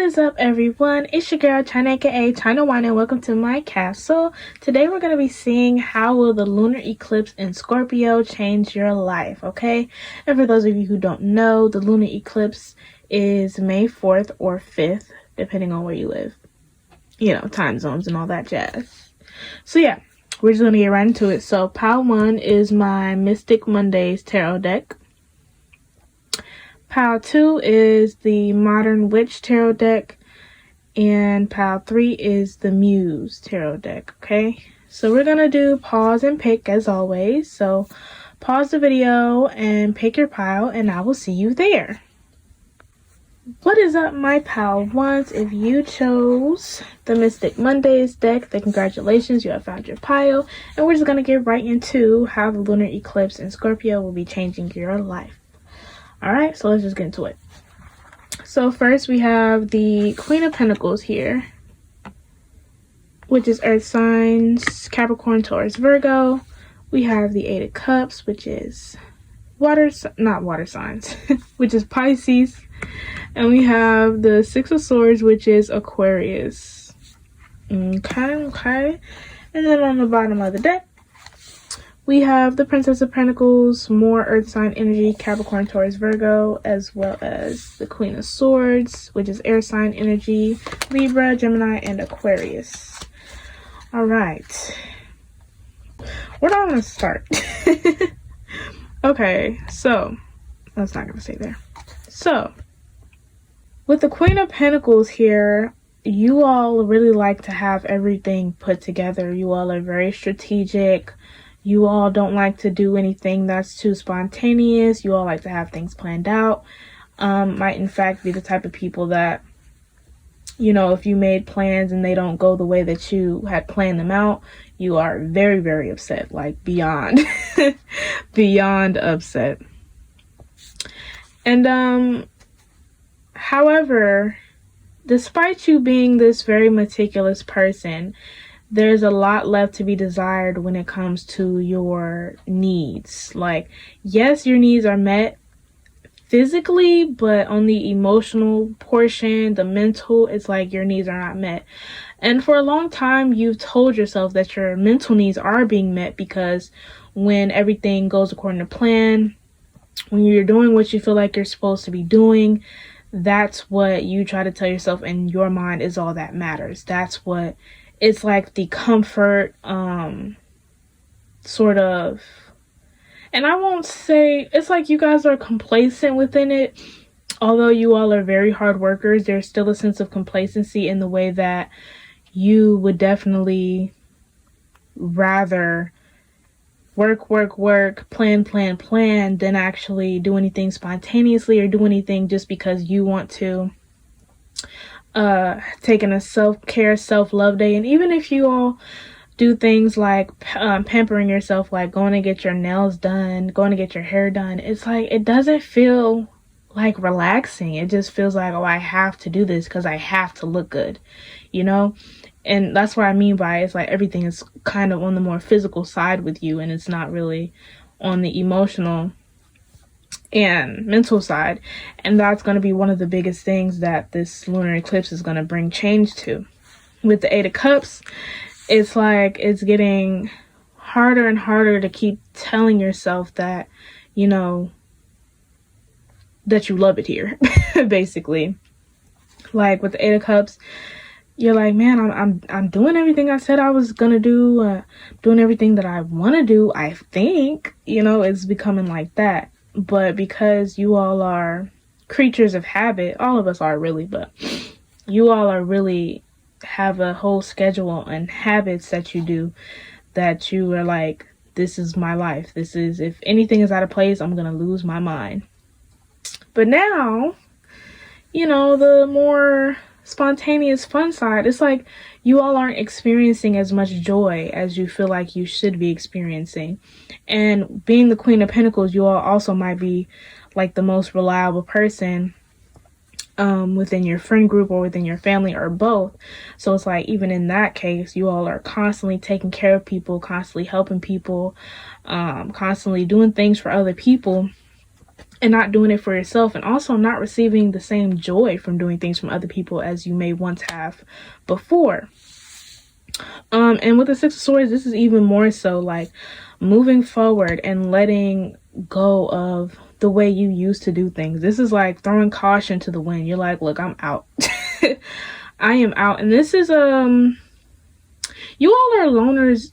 is up, everyone? It's your girl Chynna, aka ChynnaWynna, and welcome to my castle. Today we're going to be seeing how will the lunar eclipse in Scorpio change your life, okay? And for those of you who don't know, the lunar eclipse is May 4th or 5th, depending on where you live. You know, time zones and all that jazz. So yeah, we're just going to get right into it. So pile 1 is my Mystic Mondays tarot deck. Pile 2 is the Modern Witch tarot deck, and pile 3 is the Muse tarot deck, okay? So we're gonna do pause and pick as always. So pause the video and pick your pile, and I will see you there. What is up, my pile ones? If you chose the Mystic Mondays deck, then congratulations, you have found your pile. And we're just gonna get right into how the lunar eclipse in Scorpio will be changing your life. Alright, so let's just get into it. So first we have the Queen of Pentacles here, which is Earth signs, Capricorn, Taurus, Virgo. We have the Eight of Cups, which is not water signs, which is Pisces. And we have the Six of Swords, which is Aquarius. Okay. And then on the bottom of the deck, we have the Princess of Pentacles, more Earth sign energy, Capricorn, Taurus, Virgo, as well as the Queen of Swords, which is air sign energy, Libra, Gemini, and Aquarius. All right. Where do I want to start? Okay, so that's not going to stay there. So, with the Queen of Pentacles here, you all really like to have everything put together. You all are very strategic. You all don't like to do anything that's too spontaneous. You all like to have things planned out. Might in fact be the type of people that, you know, if you made plans and they don't go the way that you had planned them out, you are very, very upset, like beyond, beyond upset. And, however, despite you being this very meticulous person, there's a lot left to be desired when it comes to your needs. Like, yes, your needs are met physically, but on the emotional portion, the mental, it's like your needs are not met. And for a long time, you've told yourself that your mental needs are being met because when everything goes according to plan, when you're doing what you feel like you're supposed to be doing, that's what you try to tell yourself in your mind is all that matters. That's what it's like, the comfort, sort of, and I won't say, it's like you guys are complacent within it. Although you all are very hard workers, there's still a sense of complacency in the way that you would definitely rather work, plan, than actually do anything spontaneously or do anything just because you want to. Taking a self-care, self-love day. And even if you all do things like pampering yourself, like going to get your nails done, going to get your hair done, it's like it doesn't feel like relaxing. It just feels like, oh, I have to do this because I have to look good, you know? And that's what I mean by it's like everything is kind of on the more physical side with you, and it's not really on the emotional and mental side. And that's going to be one of the biggest things that this lunar eclipse is going to bring change to. With the Eight of Cups, it's like it's getting harder and harder to keep telling yourself that, you know, that you love it here. Basically, like with the Eight of Cups, you're like, man, I'm doing everything I said I was gonna do, doing everything that I want to do. I think, you know, it's becoming like that. But because you all are creatures of habit, all of us are really, but you all are really have a whole schedule and habits that you do that you are like, this is my life. This is, if anything is out of place, I'm going to lose my mind. But now, you know, the more spontaneous fun side, it's like you all aren't experiencing as much joy as you feel like you should be experiencing. And being the Queen of Pentacles, you all also might be like the most reliable person within your friend group or within your family or both. So it's like, even in that case, you all are constantly taking care of people, constantly helping people, constantly doing things for other people. and not doing it for yourself, and also not receiving the same joy from doing things from other people as you may once have before. And with the Six of Swords, this is even more so like moving forward and letting go of the way you used to do things. This is like throwing caution to the wind. You're like, look, I'm out. I am out. And this is you all are loners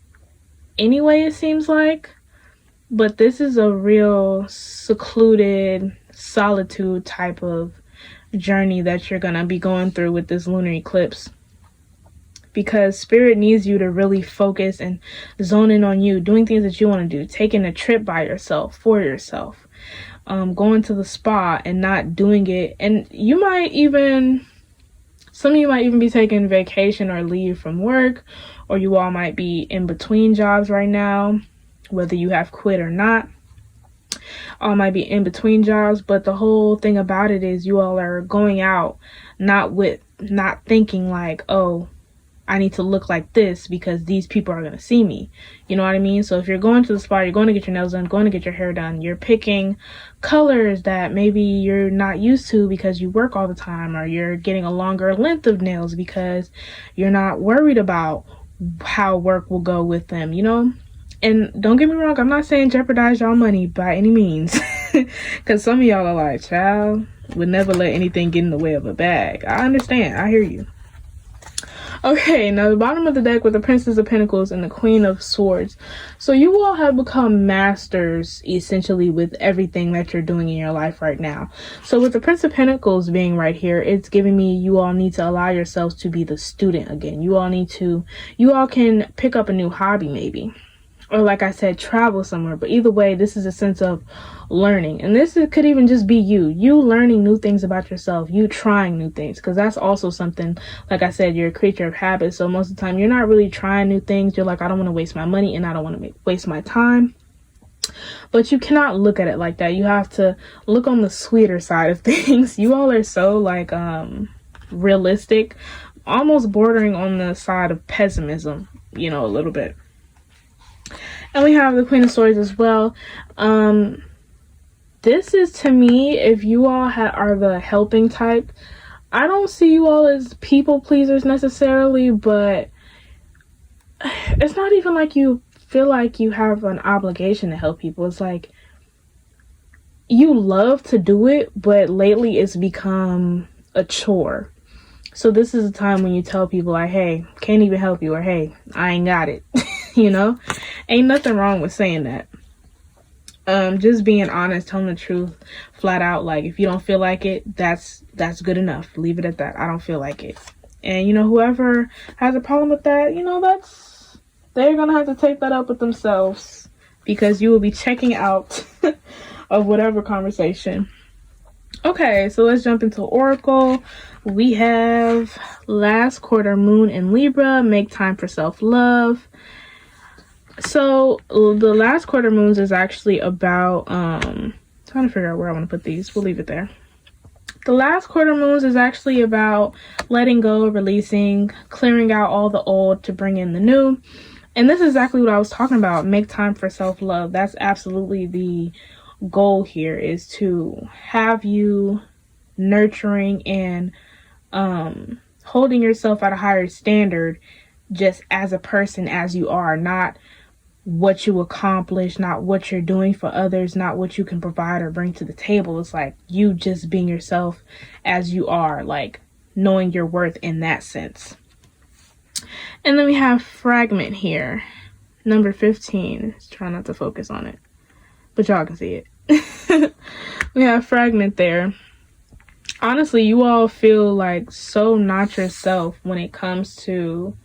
anyway, it seems like, but this is a real secluded solitude type of journey that you're gonna be going through with this lunar eclipse, because spirit needs you to really focus and zone in on you, doing things that you want to do, taking a trip by yourself, for yourself, going to the spa and not doing it. And you might even, some of you might even be taking vacation or leave from work, or you all might be in between jobs right now, whether you have quit or not. All might be in between jobs, but the whole thing about it is you all are going out not thinking like, oh, I need to look like this because these people are going to see me. You know what I mean? So if you're going to the spa, you're going to get your nails done, going to get your hair done, you're picking colors that maybe you're not used to because you work all the time, or you're getting a longer length of nails because you're not worried about how work will go with them, you know? And don't get me wrong, I'm not saying jeopardize y'all money by any means, because some of y'all are like, child, would never let anything get in the way of a bag. I understand. I hear you. Okay, now the bottom of the deck with the Princess of Pentacles and the Queen of Swords. So you all have become masters essentially with everything that you're doing in your life right now. So with the Prince of Pentacles being right here, it's giving me you all need to allow yourselves to be the student again. You all can pick up a new hobby maybe. Or like I said, travel somewhere. But either way, this is a sense of learning. And could even just be you learning new things about yourself, you trying new things. Because that's also something, like I said, you're a creature of habit. So most of the time, you're not really trying new things. You're like, I don't want to waste my money and I don't want to waste my time. But you cannot look at it like that. You have to look on the sweeter side of things. You all are so like realistic, almost bordering on the side of pessimism, you know, a little bit. And we have the Queen of Swords as well. This is, to me, if you all are the helping type, I don't see you all as people pleasers necessarily, but it's not even like you feel like you have an obligation to help people. It's like you love to do it, but lately it's become a chore. So this is a time when you tell people like, hey, can't even help you, or hey, I ain't got it. You know, ain't nothing wrong with saying that. Just being honest, telling the truth flat out. Like, if you don't feel like it, that's good enough. Leave it at that. I don't feel like it. And, you know, whoever has a problem with that, you know, they're going to have to take that up with themselves, because you will be checking out of whatever conversation. Okay, so let's jump into Oracle. We have last quarter moon in Libra, make time for self-love. So the last quarter moons is actually about trying to figure out where I want to put these. We'll leave it there. The last quarter moons is actually about letting go, releasing, clearing out all the old to bring in the new. And this is exactly what I was talking about. Make time for self-love. That's absolutely the goal here, is to have you nurturing and holding yourself at a higher standard just as a person as you are, not what you accomplish, not what you're doing for others, not what you can provide or bring to the table. It's like you just being yourself as you are, like knowing your worth in that sense. And then we have fragment here, number 15. Let's try not to focus on it, but y'all can see it. We have fragment there. Honestly, you all feel like so not yourself when it comes to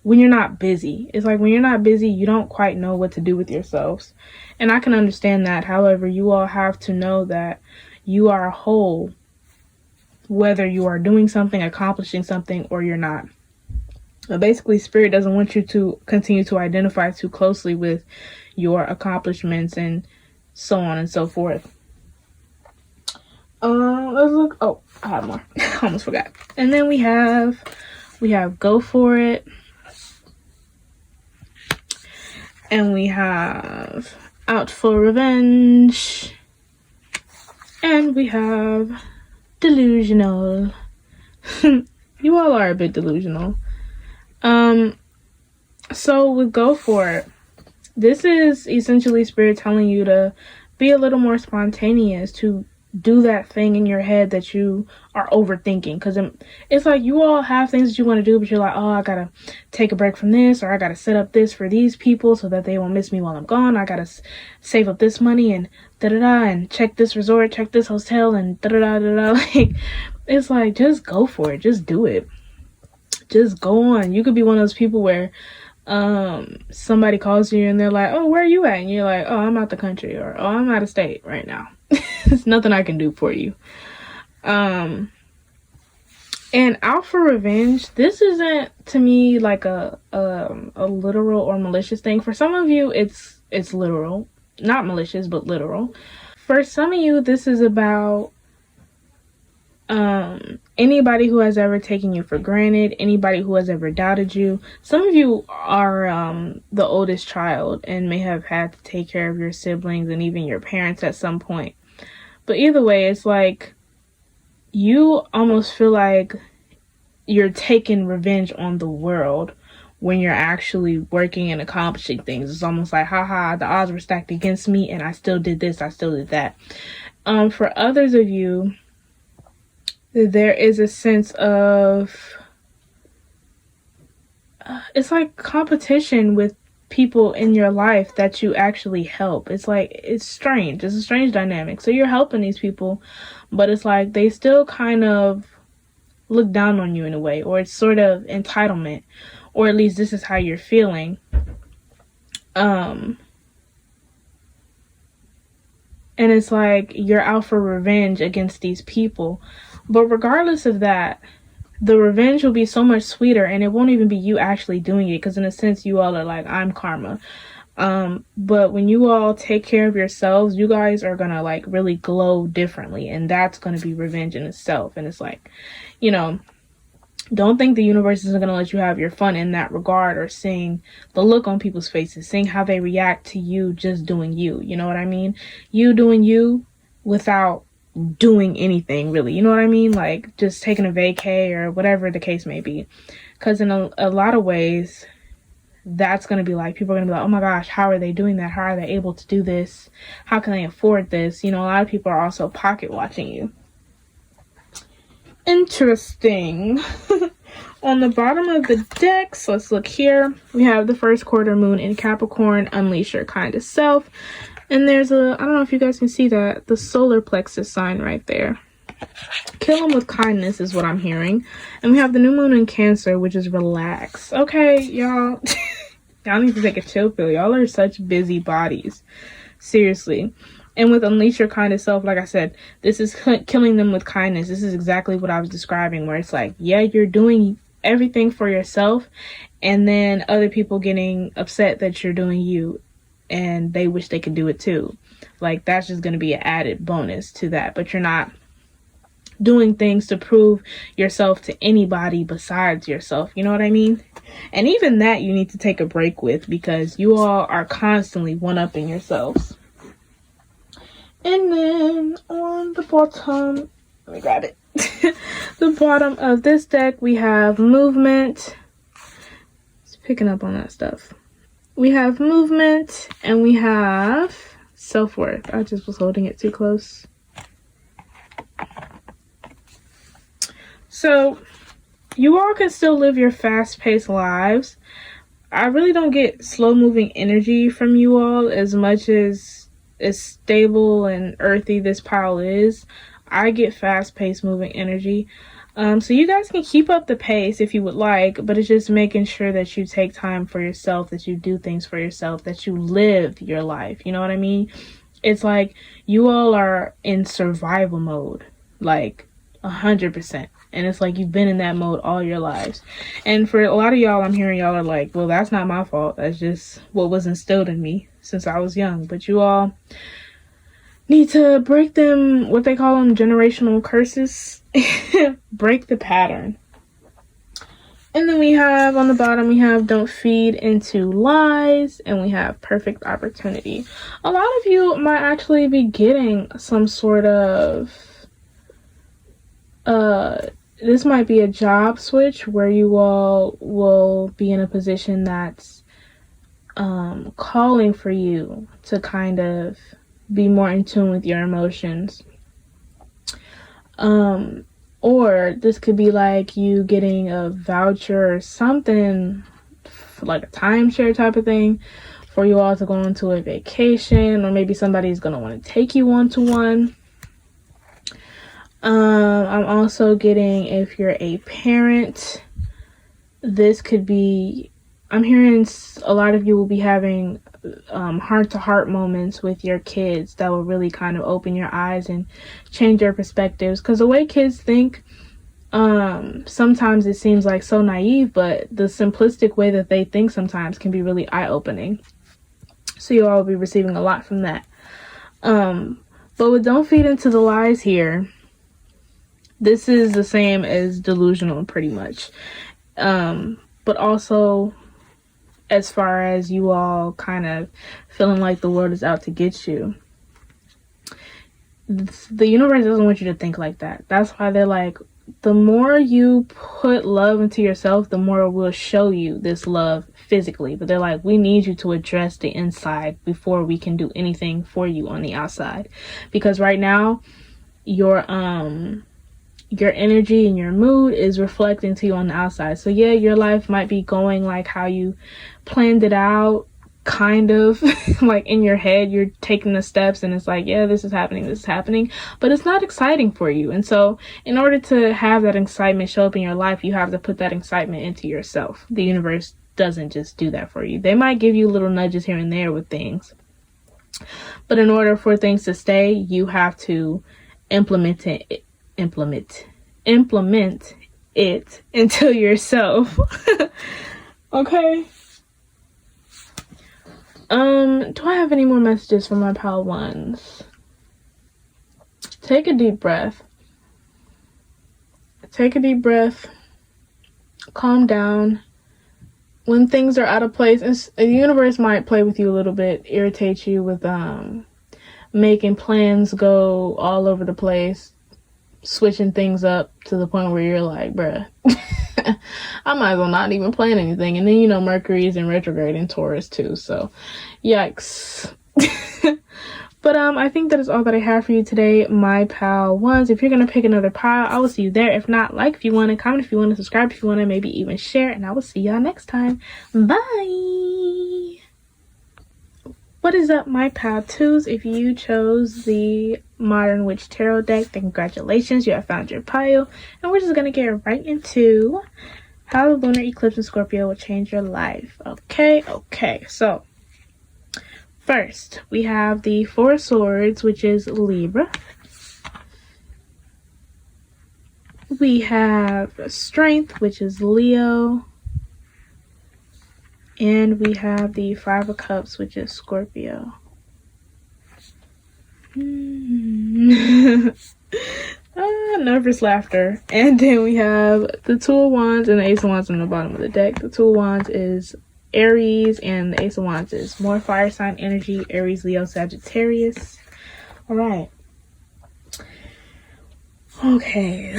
when you're not busy. It's like when you're not busy, you don't quite know what to do with yourselves. And I can understand that. However, you all have to know that you are a whole, whether you are doing something, accomplishing something, or you're not. But basically, Spirit doesn't want you to continue to identify too closely with your accomplishments and so on and so forth. Let's look. Oh, I have more. Almost forgot. And then we have go for it. And we have out for revenge. And we have delusional. You all are a bit delusional. So with go for it, this is essentially spirit telling you to be a little more spontaneous, to do that thing in your head that you are overthinking. Because it's like you all have things that you want to do, but you're like, oh, I gotta take a break from this, or I gotta set up this for these people so that they won't miss me while I'm gone. I gotta save up this money and da-da-da, and check this resort, check this hotel, and da-da-da-da-da. Like, it's like, just go for it. Just do it. Just go on. You could be one of those people where somebody calls you and they're like, oh, where are you at? And you're like, oh, I'm out the country, or oh, I'm out of state right now. There's nothing I can do for you. And out for revenge, this isn't to me like a literal or malicious thing. For some of you, it's literal, not malicious, but literal. For some of you, this is about anybody who has ever taken you for granted, anybody who has ever doubted you. Some of you are the oldest child and may have had to take care of your siblings and even your parents at some point. But either way, it's like you almost feel like you're taking revenge on the world when you're actually working and accomplishing things. It's almost like, haha, the odds were stacked against me and I still did this, I still did that. For others of you, there is a sense of, it's like competition with people in your life that you actually help. It's like, it's strange. It's a strange dynamic. So you're helping these people, but it's like they still kind of look down on you in a way, or it's sort of entitlement, or at least this is how you're feeling. And it's like you're out for revenge against these people. But regardless of that, the revenge will be so much sweeter, and it won't even be you actually doing it, because in a sense you all are like, I'm karma. But when you all take care of yourselves, you guys are gonna like really glow differently, and that's gonna be revenge in itself. And it's like, you know, don't think the universe isn't gonna let you have your fun in that regard, or seeing the look on people's faces, seeing how they react to you just doing you. You know what I mean? You doing you without doing anything really, you know what I mean? Like just taking a vacay or whatever the case may be. Because in a lot of ways, that's going to be like, people are going to be like, oh my gosh, how are they doing that? How are they able to do this? How can they afford this? You know, a lot of people are also pocket watching you. Interesting. On the bottom of the deck, so let's look here. We have the first quarter moon in Capricorn, unleash your kind of self. And there's I don't know if you guys can see that, the solar plexus sign right there. Kill them with kindness is what I'm hearing. And we have the new moon in Cancer, which is relax. Okay, y'all. Y'all need to take a chill pill. Y'all are such busy bodies. Seriously. And with unleash your kind of self, like I said, this is killing them with kindness. This is exactly what I was describing, where it's like, yeah, you're doing everything for yourself, and then other people getting upset that you're doing you, and they wish they could do it too. Like, that's just going to be an added bonus to that. But you're not doing things to prove yourself to anybody besides yourself. You know what I mean? And even that you need to take a break with, because you all are constantly one-upping yourselves. And then on the bottom, let me grab it. The bottom of this deck, we have movement. It's picking up on that stuff. We have movement, and we have self-worth. I just was holding it too close. So, you all can still live your fast-paced lives. I really don't get slow-moving energy from you all as much as stable and earthy this pile is. I get fast-paced moving energy. So you guys can keep up the pace if you would like, but it's just making sure that you take time for yourself, that you do things for yourself, that you live your life. You know what I mean? It's like you all are in survival mode, like 100%. And it's like you've been in that mode all your lives. And for a lot of y'all, I'm hearing y'all are like, well, that's not my fault. That's just what was instilled in me since I was young. But you all need to break them, what they call them, generational curses. Break the pattern. And then we have on the bottom, we have don't feed into lies, and we have perfect opportunity. A lot of you might actually be getting some sort of this might be a job switch where you all will be in a position that's calling for you to kind of be more in tune with your emotions. Or this could be like you getting a voucher or something, like a timeshare type of thing, for you all to go into a vacation, or maybe somebody's going to want to take you on to one. I'm also getting, if you're a parent, this could be, I'm hearing a lot of you will be having heart-to-heart moments with your kids that will really kind of open your eyes and change your perspectives. Because the way kids think, sometimes it seems like so naive, but the simplistic way that they think sometimes can be really eye-opening. So you all will be receiving a lot from that. But with don't feed into the lies here, this is the same as delusional pretty much. But also, as far as you all kind of feeling like the world is out to get you, the universe doesn't want you to think like that. That's why they're like, the more you put love into yourself, the more it will show you this love physically. But they're like, we need you to address the inside before we can do anything for you on the outside. Because right now, your energy and your mood is reflecting to you on the outside. So yeah, your life might be going like how you planned it out, kind of like in your head, you're taking the steps and it's like, yeah, this is happening, but it's not exciting for you. And so in order to have that excitement show up in your life, you have to put that excitement into yourself. The universe doesn't just do that for you. They might give you little nudges here and there with things, but in order for things to stay, you have to implement it into yourself. Okay. Do I have any more messages for my pal ones? Take a deep breath. Calm down. When things are out of place, the universe might play with you a little bit, irritate you with making plans go all over the place, switching things up to the point where you're like, bruh, I might as well not even plan anything. And then, Mercury is in retrograde in Taurus too, so yikes. But I think that is all that I have for you today, my pal ones. If you're gonna pick another pile, I will see you there. If not, like if you want to, comment if you want to, subscribe if you want to, maybe even share, and I will see y'all next time. Bye. What is up, my pal twos? If you chose the Modern Witch Tarot deck, then congratulations, you have found your pile. And we're just going to get right into how the Lunar Eclipse in Scorpio will change your life. Okay. So, first, we have the Four of Swords, which is Libra. We have Strength, which is Leo. And we have the Five of Cups, which is Scorpio. Nervous laughter. And then we have the Two of Wands and the Ace of Wands on the bottom of the deck. The Two of Wands is Aries, and the Ace of Wands is more fire sign energy, Aries, Leo, Sagittarius. All right. Okay.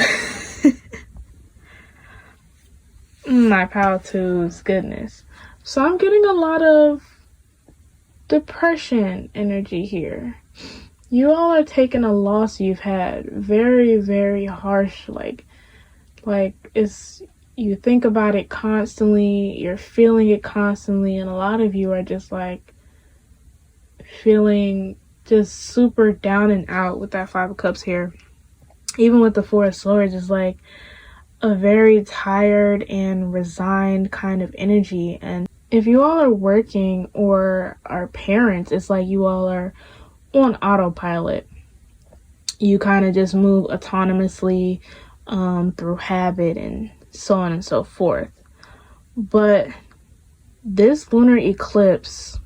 My pal twos, goodness. So I'm getting a lot of depression energy here. You all are taking a loss you've had. Very, very harsh. Like it's, you think about it constantly, you're feeling it constantly, and a lot of you are just like feeling just super down and out with that Five of Cups here. Even with the Four of Swords, it's like a very tired and resigned kind of energy. And if you all are working or are parents, it's like you all are on autopilot. You kind of just move autonomously through habit and so on and so forth. But this lunar eclipse,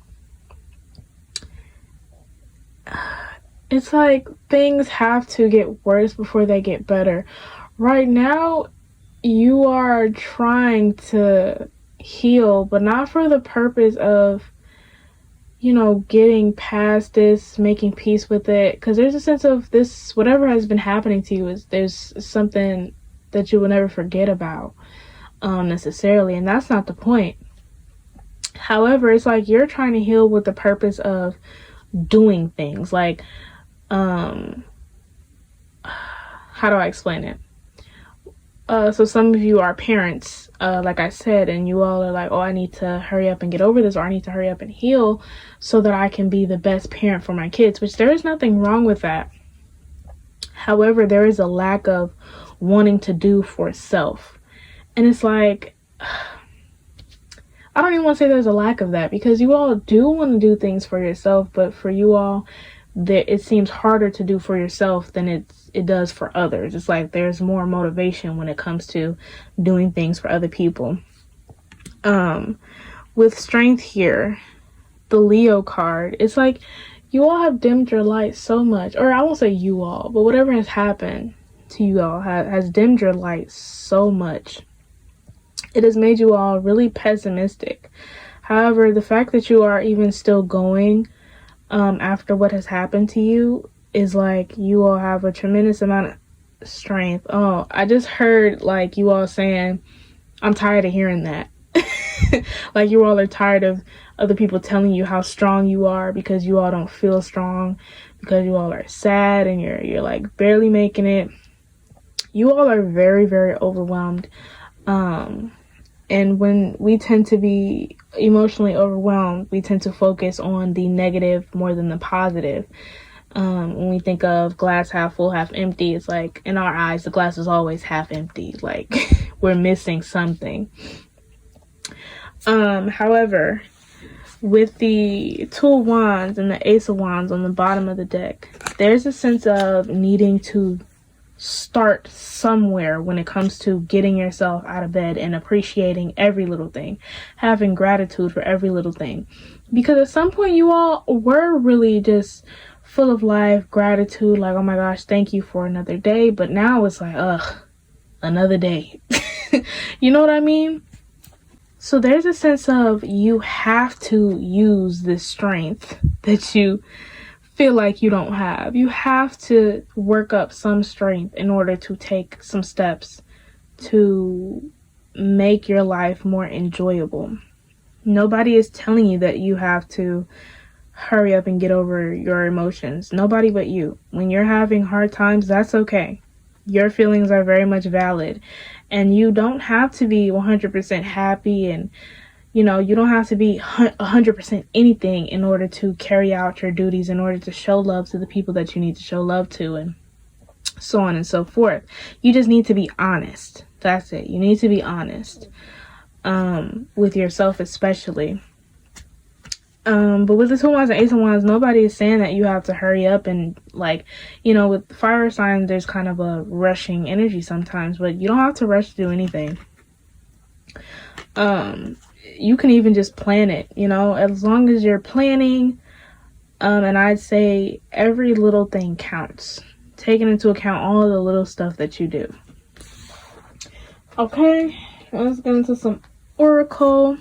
it's like things have to get worse before they get better. Right now, you are trying to heal, but not for the purpose of, you know, getting past this, making peace with it. Because there's a sense of this, whatever has been happening to you, is there's something that you will never forget about, necessarily, and that's not the point. However, it's like you're trying to heal with the purpose of doing things. Like, how do I explain it? So some of you are parents, like I said, and you all are like, oh, I need to hurry up and get over this, or I need to hurry up and heal so that I can be the best parent for my kids, which there is nothing wrong with that. However, there is a lack of wanting to do for self. And it's like, I don't even want to say there's a lack of that, because you all do want to do things for yourself, but for you all, it seems harder to do for yourself than it does for others. It's like there's more motivation when it comes to doing things for other people. With strength here, the Leo card, it's like you all have dimmed your light so much, or I won't say you all, but whatever has happened to you all has dimmed your light so much. It has made you all really pessimistic. However, the fact that you are even still going after what has happened to you is like you all have a tremendous amount of strength. Oh, I just heard like you all saying, I'm tired of hearing that. Like you all are tired of other people telling you how strong you are, because you all don't feel strong, because you all are sad and you're like barely making it. You all are very, very overwhelmed. And when we tend to be emotionally overwhelmed, we tend to focus on the negative more than the positive. When we think of glass half full, half empty, it's like in our eyes, the glass is always half empty. Like we're missing something. However, with the Two of Wands and the Ace of Wands on the bottom of the deck, there's a sense of needing to start somewhere when it comes to getting yourself out of bed and appreciating every little thing, having gratitude for every little thing, because at some point you all were really just full of life, gratitude, like, oh my gosh, thank you for another day. But now it's like, ugh, another day. You know what I mean? So there's a sense of you have to use this strength that you feel like you don't have. You have to work up some strength in order to take some steps to make your life more enjoyable. Nobody is telling you that you have to hurry up and get over your emotions. Nobody but you. When you're having hard times, that's okay. Your feelings are very much valid, and you don't have to be 100% happy, and you know, you don't have to be 100% anything in order to carry out your duties, in order to show love to the people that you need to show love to, and so on and so forth. You just need to be honest. That's it. You need to be honest with yourself, especially. But with the Two of Wands and Ace of Wands, nobody is saying that you have to hurry up and, like, you know, with fire signs, there's kind of a rushing energy sometimes, but you don't have to rush to do anything. You can even just plan it, you know, as long as you're planning. And I'd say every little thing counts, taking into account all of the little stuff that you do. Okay, let's get into some oracle.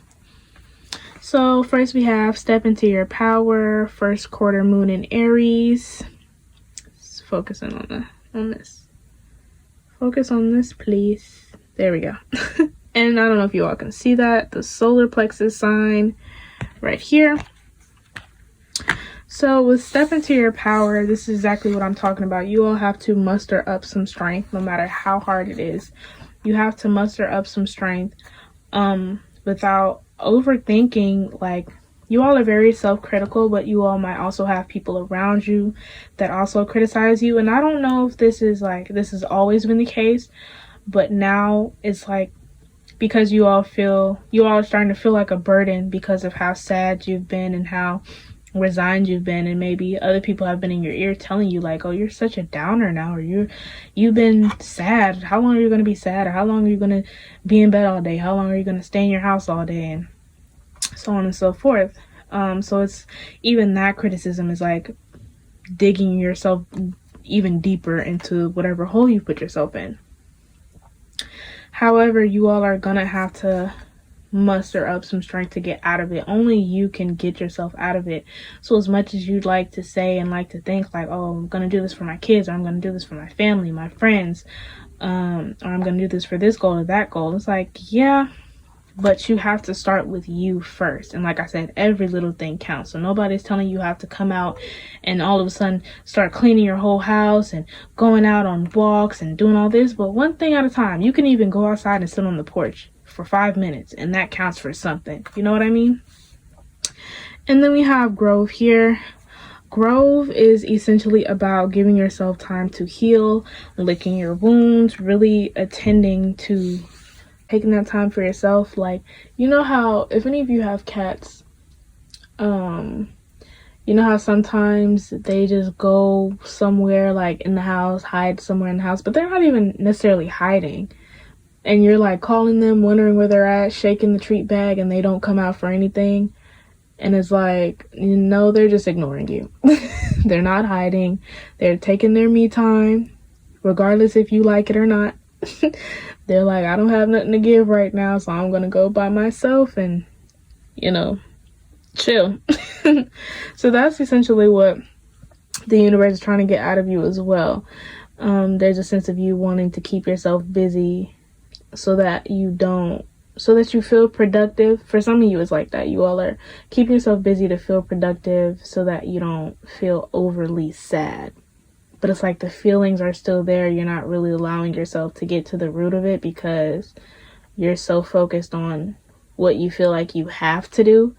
So first we have step into your power, first quarter moon in Aries. Let's focus in on this. Focus on this, please. There we go. And I don't know if you all can see that, the solar plexus sign right here. So with step into your power, this is exactly what I'm talking about. You all have to muster up some strength, no matter how hard it is. You have to muster up some strength without overthinking. Like, you all are very self-critical, but you all might also have people around you that also criticize you. And I don't know if this has always been the case, but now it's like, because you all are starting to feel like a burden because of how sad you've been and how resigned you've been, and maybe other people have been in your ear telling you like, oh, you're such a downer now, or you've been sad. How long are you going to be sad? Or how long are you going to be in bed all day? How long are you going to stay in your house all day? And so on and so forth. So it's even that criticism is like digging yourself even deeper into whatever hole you put yourself in. However, you all are gonna have to muster up some strength to get out of it. Only you can get yourself out of it. So as much as you'd like to say and like to think like, oh, I'm gonna do this for my kids, or I'm gonna do this for my family, my friends, or I'm gonna do this for this goal or that goal, it's like, yeah, but you have to start with you first. And like I said, every little thing counts. So nobody's telling you have to come out and all of a sudden start cleaning your whole house and going out on walks and doing all this, but one thing at a time. You can even go outside and sit on the porch for 5 minutes, and that counts for something. You know what I mean? And then we have Grove here. Grove is essentially about giving yourself time to heal, licking your wounds, really attending to taking that time for yourself. Like, you know how, if any of you have cats, you know how sometimes they just go somewhere like in the house, hide somewhere in the house, but they're not even necessarily hiding. And you're like calling them, wondering where they're at, shaking the treat bag, and they don't come out for anything. And it's like, you know, they're just ignoring you. They're not hiding. They're taking their me time, regardless if you like it or not. They're like, I don't have nothing to give right now, so I'm going to go by myself and, you know, chill. So that's essentially what the universe is trying to get out of you as well. There's a sense of you wanting to keep yourself busy so that you feel productive. For some of you, it's like that. You all are keeping yourself busy to feel productive so that you don't feel overly sad. But it's like the feelings are still there. You're not really allowing yourself to get to the root of it because you're so focused on what you feel like you have to do.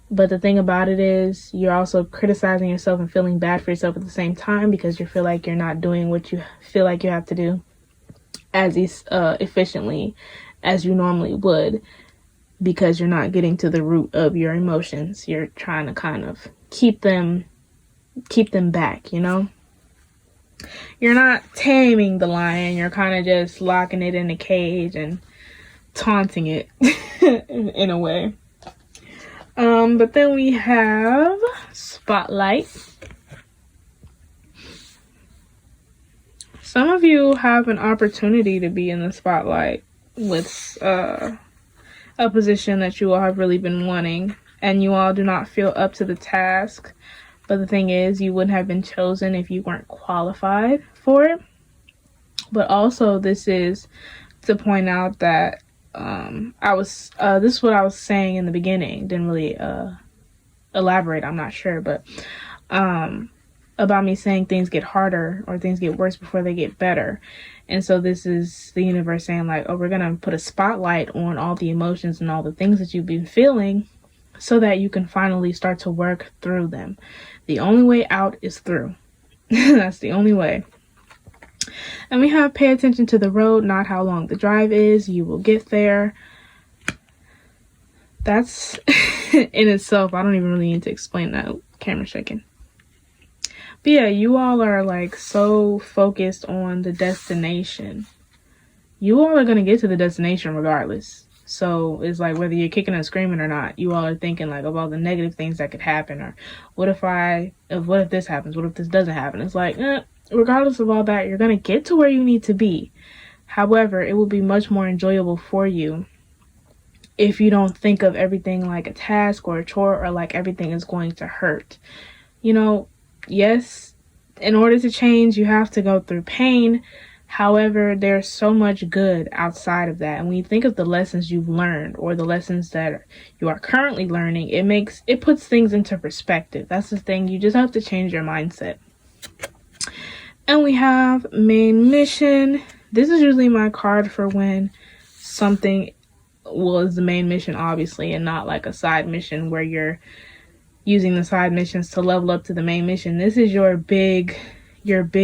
But the thing about it is you're also criticizing yourself and feeling bad for yourself at the same time because you feel like you're not doing what you feel like you have to do as efficiently as you normally would, because you're not getting to the root of your emotions. You're trying to kind of keep them back, you know? You're not taming the lion. You're kind of just locking it in a cage and taunting it in a way. But then we have Spotlight. Some of you have an opportunity to be in the spotlight with a position that you all have really been wanting, and you all do not feel up to the task. But the thing is, you wouldn't have been chosen if you weren't qualified for it. But also, this is to point out that this is what I was saying in the beginning. Didn't really elaborate, I'm not sure, but about me saying things get harder or things get worse before they get better. And so this is the universe saying like, oh, we're gonna put a spotlight on all the emotions and all the things that you've been feeling so that you can finally start to work through them. The only way out is through. That's the only way. And we have pay attention to the road, not how long the drive is. You will get there. That's in itself, I don't even really need to explain that. Camera shaking. But yeah, you all are like so focused on the destination. You all are going to get to the destination regardless. So it's like whether you're kicking and screaming or not, you all are thinking like of all the negative things that could happen, or what if this happens? What if this doesn't happen? It's like, regardless of all that, you're going to get to where you need to be. However, it will be much more enjoyable for you if you don't think of everything like a task or a chore, or like everything is going to hurt. You know, yes, in order to change, you have to go through pain. However, there's so much good outside of that. And when you think of the lessons you've learned or the lessons that you are currently learning, it puts things into perspective. That's the thing. You just have to change your mindset. And we have main mission. This is usually my card for when something was the main mission, obviously, and not like a side mission where you're using the side missions to level up to the main mission. This is your big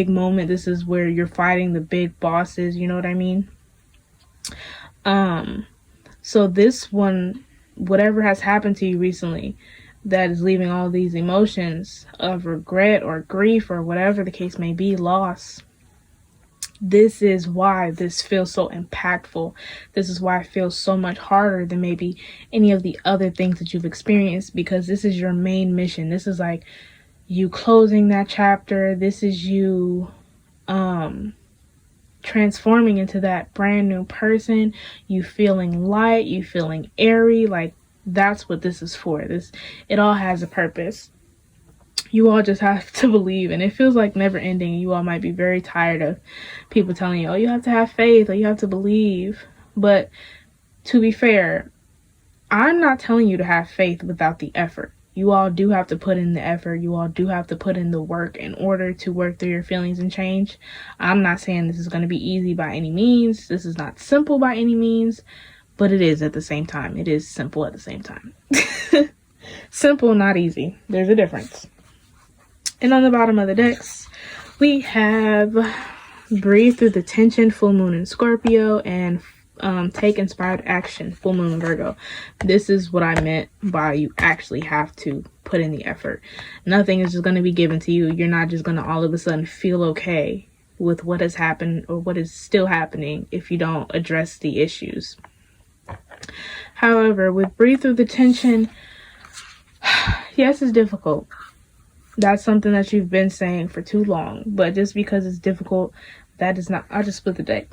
moment. This is where you're fighting the big bosses, you know what I mean? So this one, whatever has happened to you recently that is leaving all these emotions of regret or grief or whatever the case may be, loss, this is why this feels so impactful. This is why it feels so much harder than maybe any of the other things that you've experienced, because this is your main mission. This is like you closing that chapter. This is you transforming into that brand new person, you feeling light, you feeling airy. Like, that's what this is for. It all has a purpose. You all just have to believe, and it feels like never ending. You all might be very tired of people telling you, oh, you have to have faith, or you have to believe. But to be fair, I'm not telling you to have faith without the effort. You all do have to put in the effort. You all do have to put in the work in order to work through your feelings and change. I'm not saying this is going to be easy by any means. This is not simple by any means, but it is at the same time. It is simple at the same time. Simple, not easy. There's a difference. And on the bottom of the decks, we have Breathe Through the Tension, Full Moon in Scorpio, and Take Inspired Action, Full Moon in Virgo. This is what I meant by you actually have to put in the effort. Nothing is just going to be given to you. You're not just going to all of a sudden feel okay with what has happened or what is still happening if you don't address the issues. However, with Breathe Through the Tension, yes, it's difficult. That's something that you've been saying for too long. But just because it's difficult, that is not... I'll just split the deck.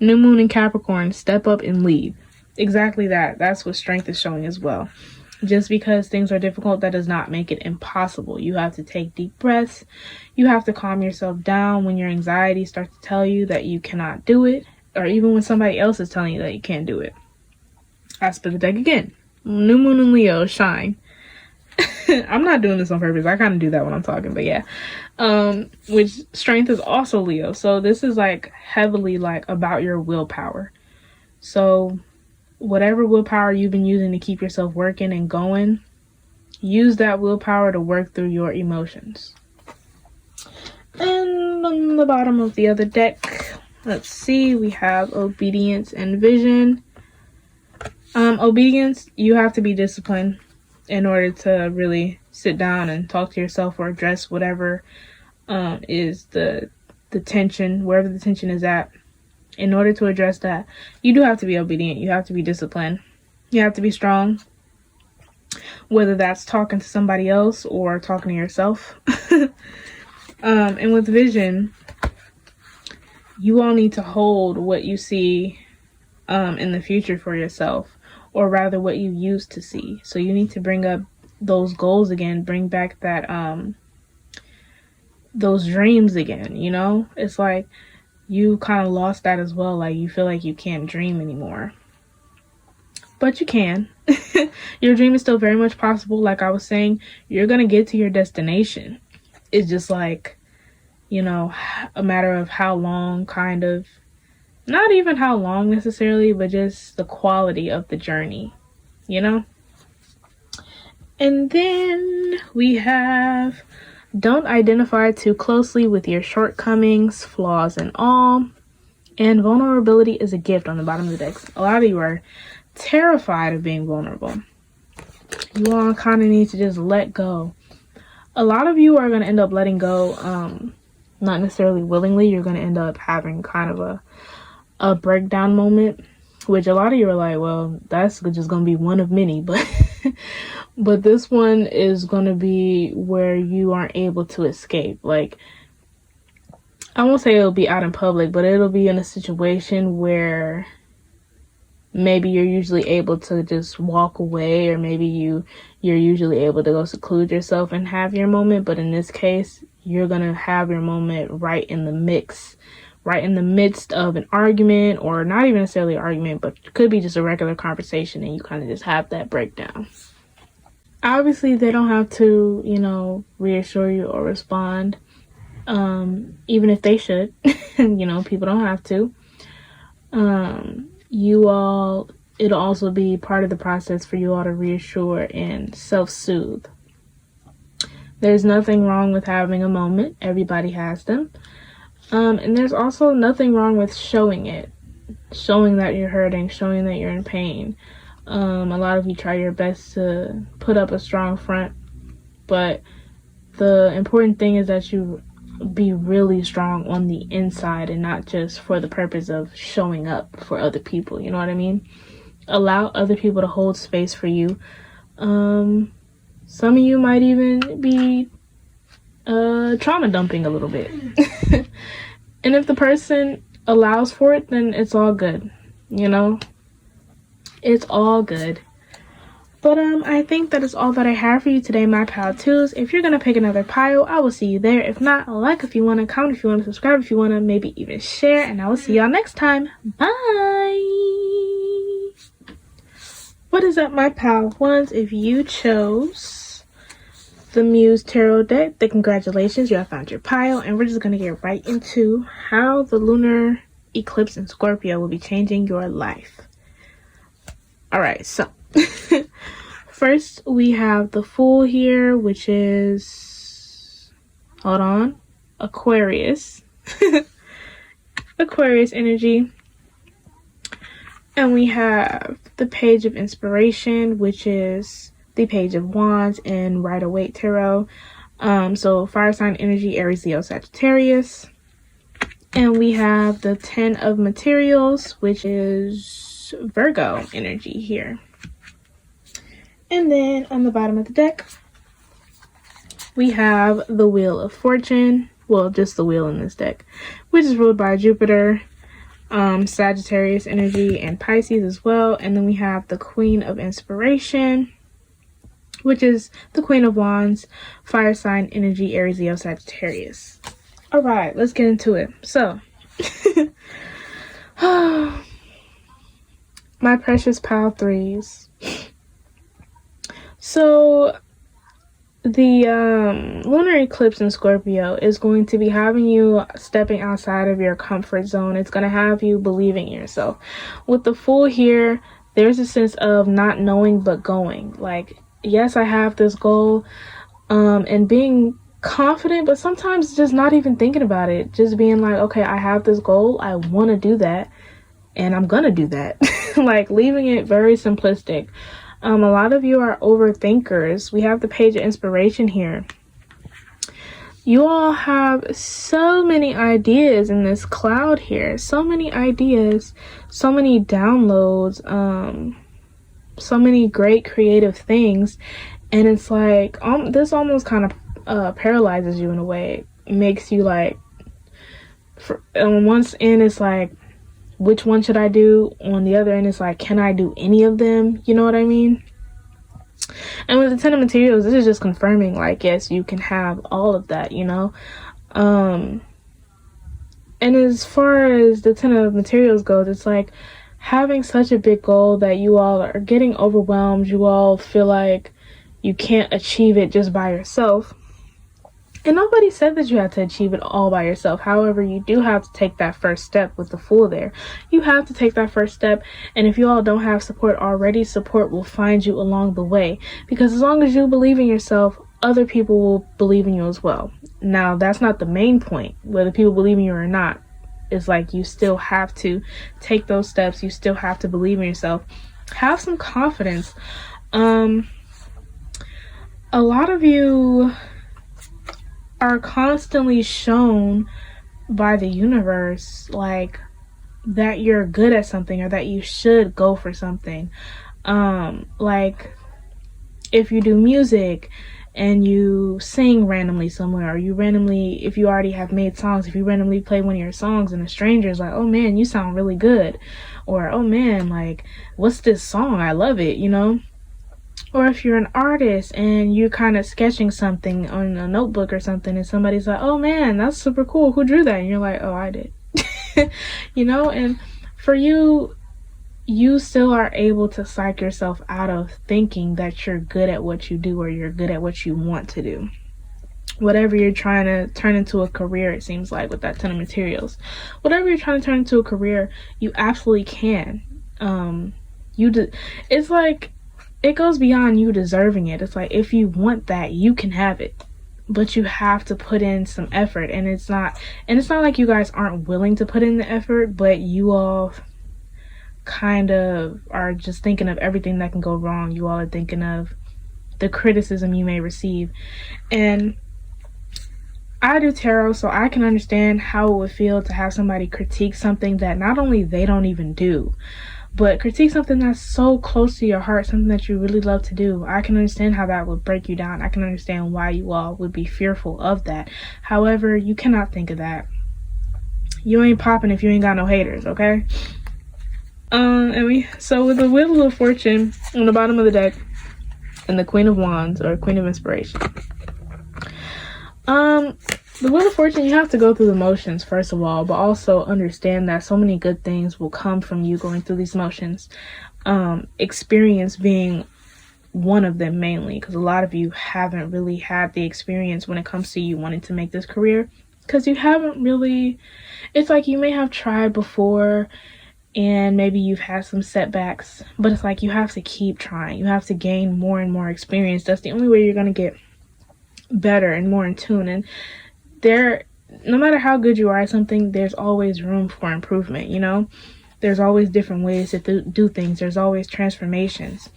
New Moon in Capricorn, step up and lead. Exactly that. That's what strength is showing as well. Just because things are difficult, that does not make it impossible. You have to take deep breaths. You have to calm yourself down when your anxiety starts to tell you that you cannot do it. Or even when somebody else is telling you that you can't do it. I split the deck again. New Moon in Leo, shine. I'm not doing this on purpose. I kind of do that when I'm talking, but yeah. Which strength is also Leo. So this is like heavily like about your willpower. So whatever willpower you've been using to keep yourself working and going, use that willpower to work through your emotions. And on the bottom of the other deck, let's see, we have Obedience and Vision. Obedience, you have to be disciplined in order to really sit down and talk to yourself or address whatever is the tension, wherever the tension is at. In order to address that, you do have to be obedient. You have to be disciplined. You have to be strong. Whether that's talking to somebody else or talking to yourself. And with Vision, you all need to hold what you see in the future for yourself. Or rather what you used to see. So you need to bring up those goals again. Bring back that, those dreams again, you know? It's like you kind of lost that as well. Like you feel like you can't dream anymore. But you can. Your dream is still very much possible. Like I was saying, you're going to get to your destination. It's just like, you know, a matter of how long kind of. Not even how long necessarily, but just the quality of the journey, you know? And then we have don't identify too closely with your shortcomings, flaws, and all. And vulnerability is a gift on the bottom of the deck. A lot of you are terrified of being vulnerable. You all kind of need to just let go. A lot of you are going to end up letting go, not necessarily willingly. You're going to end up having kind of a breakdown moment, which a lot of you are like, well, that's just gonna be one of many, but but this one is gonna be where you aren't able to escape. Like, I won't say it'll be out in public, but it'll be in a situation where maybe you're usually able to just walk away, or maybe you're usually able to go seclude yourself and have your moment, but in this case you're gonna have your moment right in the midst of an argument, or not even necessarily an argument, but it could be just a regular conversation, and you kind of just have that breakdown. Obviously, they don't have to, you know, reassure you or respond, even if they should. You know, people don't have to. It'll also be part of the process for you all to reassure and self-soothe. There's nothing wrong with having a moment. Everybody has them. And there's also nothing wrong with showing it. Showing that you're hurting, showing that you're in pain. A lot of you try your best to put up a strong front, but the important thing is that you be really strong on the inside and not just for the purpose of showing up for other people. You know what I mean? Allow other people to hold space for you. Some of you might even be trauma dumping a little bit. And if the person allows for it, then it's all good, you know? It's all good. But I think that is all that I have for you today, my pile twos. If you're gonna pick another pile, I will see you there. If not, like if you want to, comment if you want to, subscribe if you want to, maybe even share, and I will see y'all next time. Bye. What is up, my pile ones? If you chose the Muse Tarot deck, then congratulations, you have found your pile, and we're just gonna get right into how the lunar eclipse in Scorpio will be changing your life. All right, so first we have the Fool here, which is, hold on, Aquarius. Aquarius energy. And we have the Page of Inspiration, which is the Page of Wands in Rider-Waite Tarot. So fire sign energy, Aries, Leo, Sagittarius. And we have the 10 of Materials, which is Virgo energy here. And then on the bottom of the deck, we have the Wheel of Fortune. Well, just the wheel in this deck, which is ruled by Jupiter, Sagittarius energy, and Pisces as well. And then we have the Queen of Inspiration, which is the Queen of Wands, fire sign energy, Aries, Leo, Sagittarius. All right, let's get into it. So, my precious pile threes. So, the lunar eclipse in Scorpio is going to be having you stepping outside of your comfort zone. It's going to have you believing in yourself. With the Fool here, there's a sense of not knowing but going. Like, yes, I have this goal, and being confident, but sometimes just not even thinking about it. Just being like, okay, I have this goal, I want to do that, and I'm gonna do that. Like, leaving it very simplistic. A lot of you are overthinkers. We have the Page of Inspiration here. You all have so many ideas in this cloud here. So many ideas, so many downloads, so many great creative things. And it's like, this almost kind of paralyzes you in a way. It makes you like, on one end it's like, which one should I do? On the other end it's like, can I do any of them? You know what I mean? And with the 10 of Materials, this is just confirming, like, yes, you can have all of that, you know? And as far as the 10 of Materials goes, it's like having such a big goal that you all are getting overwhelmed. You all feel like you can't achieve it just by yourself. And nobody said that you have to achieve it all by yourself. However, you do have to take that first step with the Fool there. You have to take that first step. And if you all don't have support already, support will find you along the way. Because as long as you believe in yourself, other people will believe in you as well. Now, that's not the main point, whether people believe in you or not. It's like you still have to take those steps. You still have to believe in yourself. Have some confidence. A lot of you are constantly shown by the universe like that you're good at something or that you should go for something. Like if you do music and you sing randomly somewhere, or you randomly, if you already have made songs, if you randomly play one of your songs and a stranger is like, oh man, you sound really good, or oh man, like, what's this song, I love it, you know? Or if you're an artist and you're kind of sketching something on a notebook or something and somebody's like, oh man, that's super cool, who drew that? And you're like, oh, I did. You know, and for you, you still are able to psych yourself out of thinking that you're good at what you do or you're good at what you want to do. Whatever you're trying to turn into a career, it seems like, with that 10 of Materials. Whatever you're trying to turn into a career, you absolutely can. It's like, it goes beyond you deserving it. It's like, if you want that, you can have it. But you have to put in some effort. And it's not like you guys aren't willing to put in the effort, but you all kind of are just thinking of everything that can go wrong. You all are thinking of the criticism you may receive. And I do tarot, so I can understand how it would feel to have somebody critique something that not only they don't even do, but critique something that's so close to your heart, something that you really love to do. I can understand how that would break you down. I can understand why you all would be fearful of that. However, you cannot think of that. you ain't popping if you ain't got no haters, okay? So with the Wheel of Fortune on the bottom of the deck and the Queen of Wands, or Queen of Inspiration. The Wheel of Fortune, you have to go through the motions first of all, but also understand that so many good things will come from you going through these motions. Experience being one of them mainly, because a lot of you haven't really had the experience when it comes to you wanting to make this career, because you haven't really, it's like you may have tried before and maybe you've had some setbacks, but it's like you have to keep trying. You have to gain more and more experience. That's the only way you're going to get better and more in tune. And no matter how good you are at something, there's always room for improvement, you know? There's always different ways to do things. There's always transformations.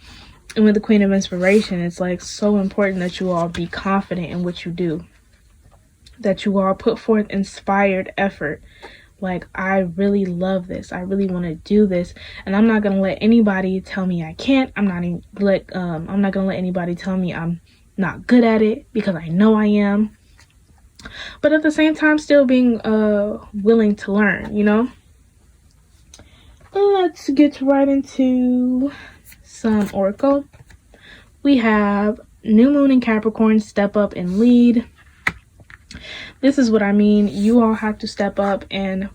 And with the Queen of Inspiration, it's like so important that you all be confident in what you do, that you all put forth inspired effort. Like, I really love this. I really want to do this, and I'm not gonna let anybody tell me I can't. I'm not gonna let anybody tell me I'm not good at it, because I know I am. But at the same time, still being willing to learn, you know. Let's get right into some oracle. We have New Moon in Capricorn, step up and lead. This is what I mean. You all have to step up and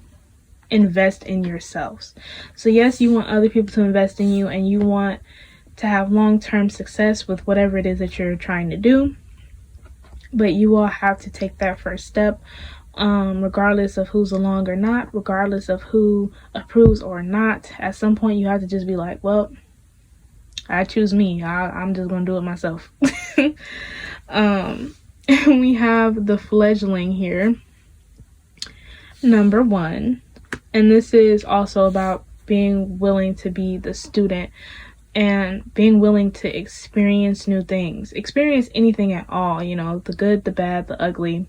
invest in yourselves. So yes, you want other people to invest in you, and you want to have long-term success with whatever it is that you're trying to do. But you all have to take that first step, regardless of who's along or not, regardless of who approves or not. At some point, you have to just be like, well, I choose me. I'm just going to do it myself. We have the fledgling here, number 1, and this is also about being willing to be the student and being willing to experience new things, experience anything at all, you know, the good, the bad, the ugly.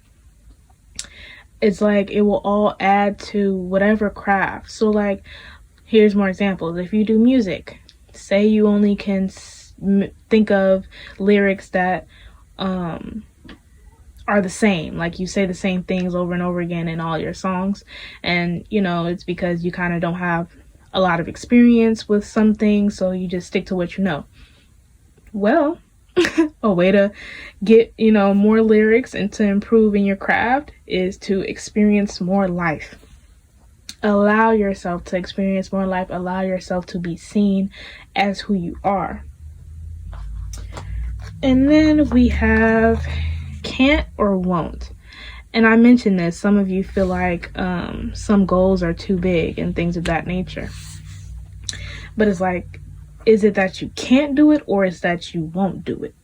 It's like it will all add to whatever craft. So like, here's more examples. If you do music, say you only can think of lyrics that are the same, like you say the same things over and over again in all your songs, and you know it's because you kind of don't have a lot of experience with some things, so you just stick to what you know. Well, a way to get, you know, more lyrics and to improve in your craft is to experience more life. Allow yourself to experience more life. Allow yourself to be seen as who you are. And then we have can't or won't. And I mentioned this, some of you feel like some goals are too big and things of that nature. But it's like, is it that you can't do it, or is that you won't do it?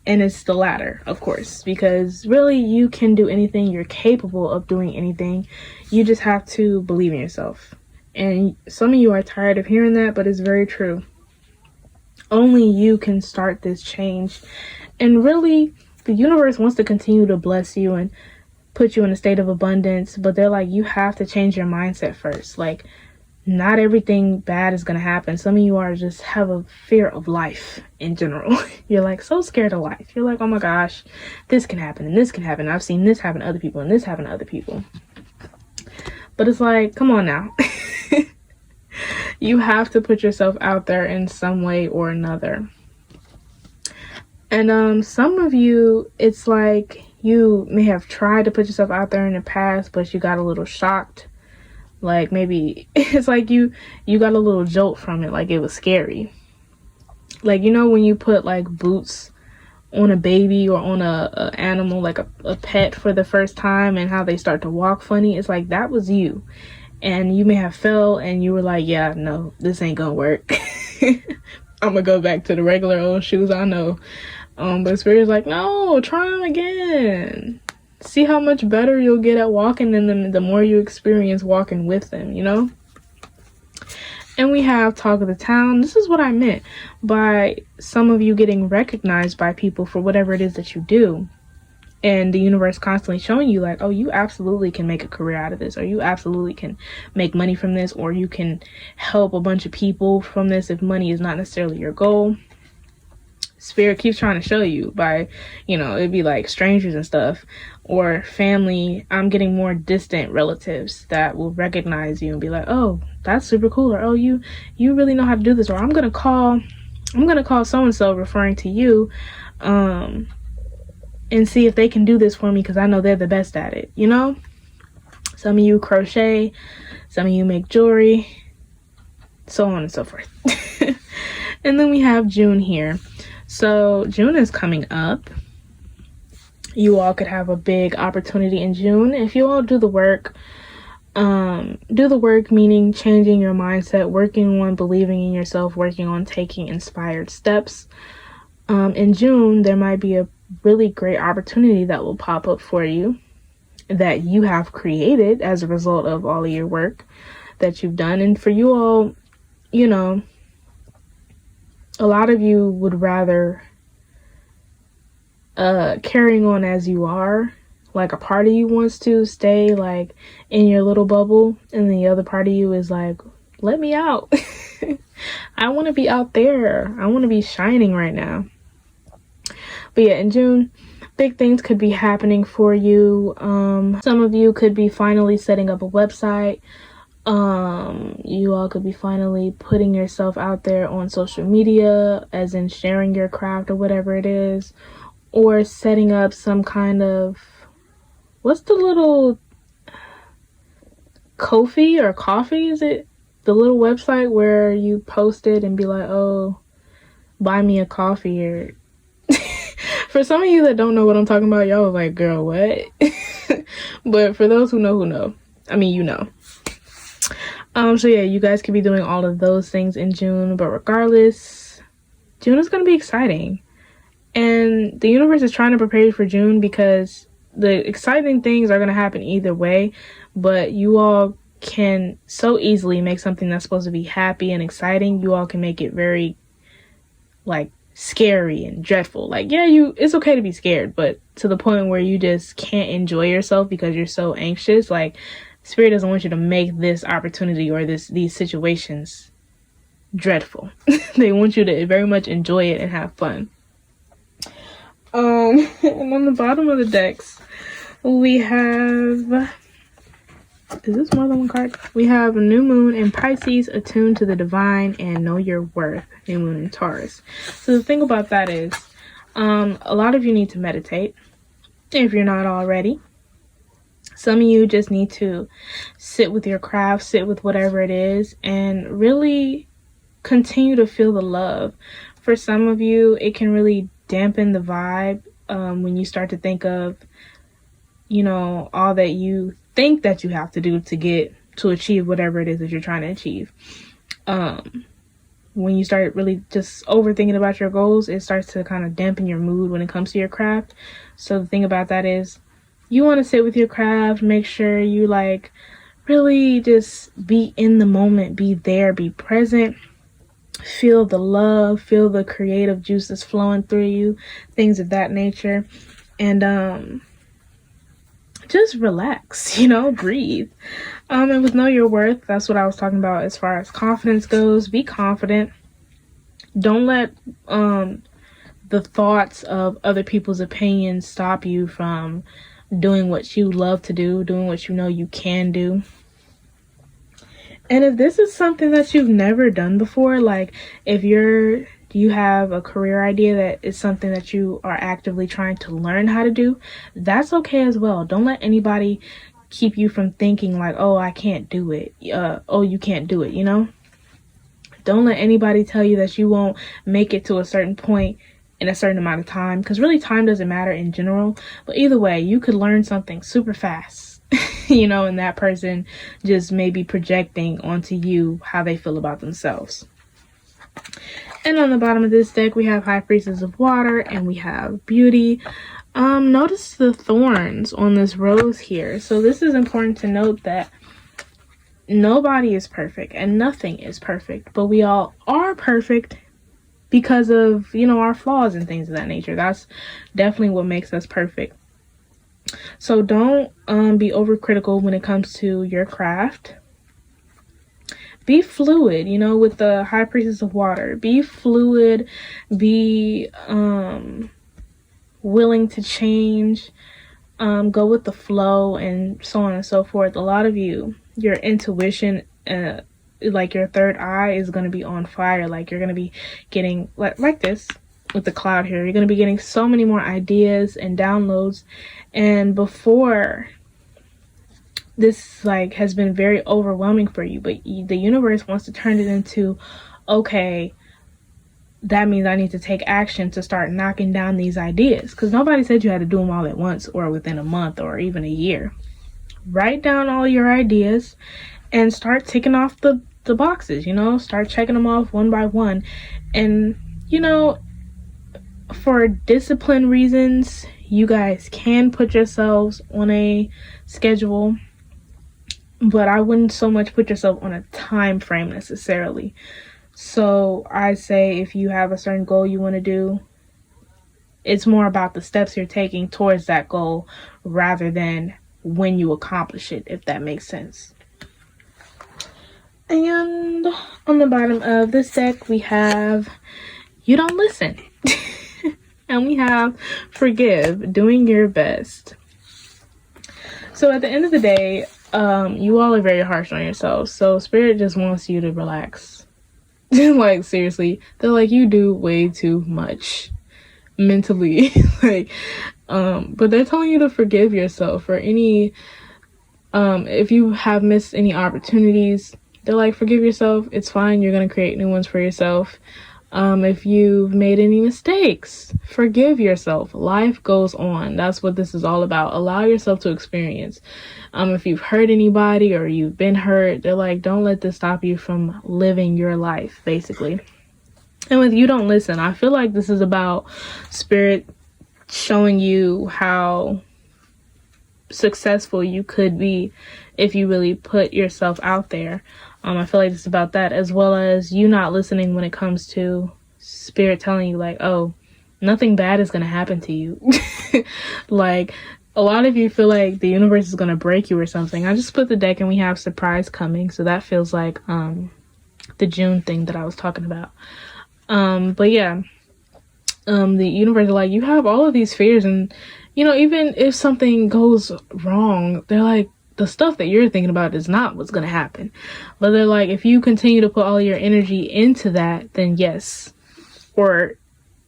And it's the latter, of course, because really you can do anything. You're capable of doing anything. You just have to believe in yourself. And some of you are tired of hearing that, but it's very true. Only you can start this change. And really, the universe wants to continue to bless you and put you in a state of abundance, but they're like, you have to change your mindset first. Like, not everything bad is going to happen. Some of you are just have a fear of life in general. You're like so scared of life. You're like, oh my gosh, this can happen and this can happen. I've seen this happen to other people and this happen to other people. But it's like, come on now. You have to put yourself out there in some way or another. And some of you, it's like you may have tried to put yourself out there in the past, but you got a little shocked. Like maybe it's like you got a little jolt from it, like it was scary. Like, you know, when you put like boots on a baby or on a animal, like a pet for the first time, and how they start to walk funny, it's like that was you. And you may have fell and you were like, yeah, no, this ain't gonna work. I'm gonna go back to the regular old shoes I know. But Spirit's like, no, try them again. See how much better you'll get at walking in them the more you experience walking with them, you know? And we have Talk of the Town. This is what I meant by some of you getting recognized by people for whatever it is that you do. And the universe constantly showing you like, oh, you absolutely can make a career out of this, or you absolutely can make money from this, or you can help a bunch of people from this if money is not necessarily your goal. Spirit keeps trying to show you by, you know, it'd be like strangers and stuff, or family. I'm getting more distant relatives that will recognize you and be like, oh, that's super cool, or oh, you really know how to do this, or I'm gonna call so and so, referring to you, and see if they can do this for me because I know they're the best at it, you know? Some of you crochet, some of you make jewelry, so on and so forth. And then we have June here. So June is coming up. You all could have a big opportunity in June if you all do the work. Meaning changing your mindset, working on believing in yourself, working on taking inspired steps. In June, there might be a really great opportunity that will pop up for you that you have created as a result of all of your work that you've done. And for you all, you know, a lot of you would rather carrying on as you are, like a part of you wants to stay like in your little bubble, and the other part of you is like, let me out. I want to be out there. I want to be shining right now. But yeah, in June, big things could be happening for you. Some of you could be finally setting up a website. You all could be finally putting yourself out there on social media, as in sharing your craft or whatever it is, or setting up some kind of, what's the little Ko-fi or coffee, is it? The little website where you post it and be like, oh, buy me a coffee, or for some of you that don't know what I'm talking about, y'all was like, girl, what? But for those who know. I mean, you know. So yeah, you guys could be doing all of those things in June, but regardless, June is going to be exciting. And the universe is trying to prepare you for June, because the exciting things are going to happen either way, but you all can so easily make something that's supposed to be happy and exciting, you all can make it very, like, scary and dreadful. Like, yeah, it's okay to be scared, but to the point where you just can't enjoy yourself because you're so anxious. Like, Spirit doesn't want you to make this opportunity or these situations dreadful. They want you to very much enjoy it and have fun. And on the bottom of the decks, we have, is this more than one card? We have a new moon in Pisces, attuned to the divine, and know your worth. New moon in Taurus. So the thing about that is, a lot of you need to meditate if you're not already. Some of you just need to sit with your craft, sit with whatever it is, and really continue to feel the love. For some of you, it can really dampen the vibe when you start to think of, you know, all that you think that you have to do to achieve whatever it is that you're trying to achieve. When you start really just overthinking about your goals, it starts to kind of dampen your mood when it comes to your craft. So the thing about that is, you want to sit with your craft, make sure you like really just be in the moment, be there, be present, feel the love, feel the creative juices flowing through you, things of that nature. And just relax, you know, breathe. And with know your worth, that's what I was talking about as far as confidence goes. Be confident. Don't let the thoughts of other people's opinions stop you from doing what you love to do, doing what you know you can do. And if this is something that you've never done before, like if you have a career idea that is something that you are actively trying to learn how to do, that's okay as well. Don't let anybody keep you from thinking like, oh, I can't do it. Oh, you can't do it, you know? Don't let anybody tell you that you won't make it to a certain point in a certain amount of time, because really time doesn't matter in general. But either way, you could learn something super fast, you know, and that person just may be projecting onto you how they feel about themselves. And on the bottom of this deck, we have High Priestess of Water and we have Beauty. Notice the thorns on this rose here. So this is important to note that nobody is perfect and nothing is perfect, but we all are perfect because of, you know, our flaws and things of that nature. That's definitely what makes us perfect. So don't be overcritical when it comes to your craft. be fluid, you know, with the High Priestess of Water. Be fluid, be willing to change, go with the flow, and so on and so forth. A lot of you, your intuition, like your third eye is going to be on fire. Like you're going to be getting like this with the cloud here. You're going to be getting so many more ideas and downloads. And before, this like has been very overwhelming for you, but the universe wants to turn it into, okay, that means I need to take action to start knocking down these ideas, because nobody said you had to do them all at once or within a month or even a year. Write down all your ideas and start ticking off the boxes, you know, start checking them off one by one. And, you know, for discipline reasons, you guys can put yourselves on a schedule, but I wouldn't so much put yourself on a time frame necessarily. So I say if you have a certain goal you want to do, it's more about the steps you're taking towards that goal rather than when you accomplish it, if that makes sense. And on the bottom of this deck, we have You Don't Listen. And we have Forgive, Doing Your Best. So at the end of the day, you all are very harsh on yourselves. So Spirit just wants you to relax. Like, seriously, they're like, you do way too much mentally. Like, but they're telling you to forgive yourself for any, if you have missed any opportunities. They're like, forgive yourself. It's fine. You're going to create new ones for yourself. If you've made any mistakes, forgive yourself. Life goes on. That's what this is all about. Allow yourself to experience. If you've hurt anybody or you've been hurt, they're like, don't let this stop you from living your life, basically. And with You Don't Listen, I feel like this is about Spirit showing you how successful you could be if you really put yourself out there. I feel like it's about that, as well as you not listening when it comes to Spirit telling you like, oh, nothing bad is going to happen to you. Like, a lot of you feel like the universe is going to break you or something. I just put the deck and we have surprise coming. So that feels like the June thing that I was talking about. But yeah, the universe is like, you have all of these fears, and, you know, even if something goes wrong, they're like, the stuff that you're thinking about is not what's going to happen. But they're like, if you continue to put all your energy into that, then yes, or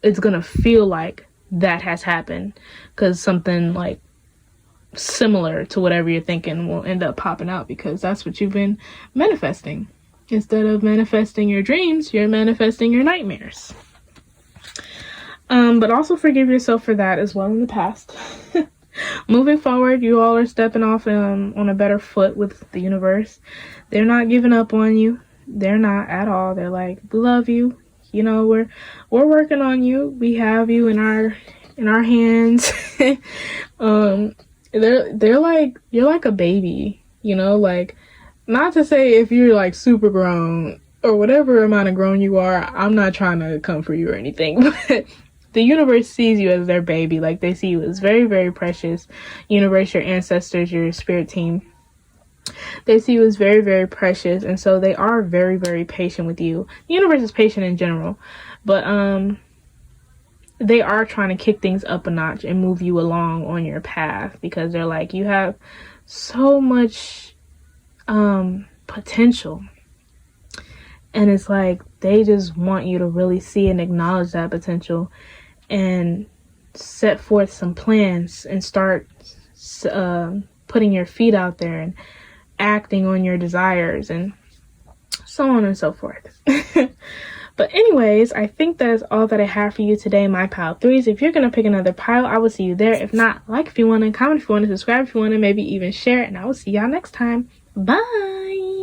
it's going to feel like that has happened, because something like similar to whatever you're thinking will end up popping out, because that's what you've been manifesting. Instead of manifesting your dreams, you're manifesting your nightmares. But also forgive yourself for that as well in the past. Moving forward, you all are stepping off on a better foot with the universe. They're not giving up on you. They're not at all. They're like, we love you. You know, we're working on you. We have you in our hands. They're like, you're like a baby, you know, like, not to say if you're like super grown or whatever amount of grown you are, I'm not trying to come for you or anything, but the universe sees you as their baby. Like, they see you as very, very precious. Universe, your ancestors, your spirit team, they see you as very, very precious. And so they are very, very patient with you. The universe is patient in general, but they are trying to kick things up a notch and move you along on your path, because they're like, you have so much potential. And it's like, they just want you to really see and acknowledge that potential and set forth some plans and start putting your feet out there and acting on your desires and so on and so forth. But anyways, I think that is all that I have for you today, my pile threes. If you're going to pick another pile, I will see you there. If not, like if you want to, comment if you want to, subscribe if you want to, maybe even share it, and I will see y'all next time. Bye!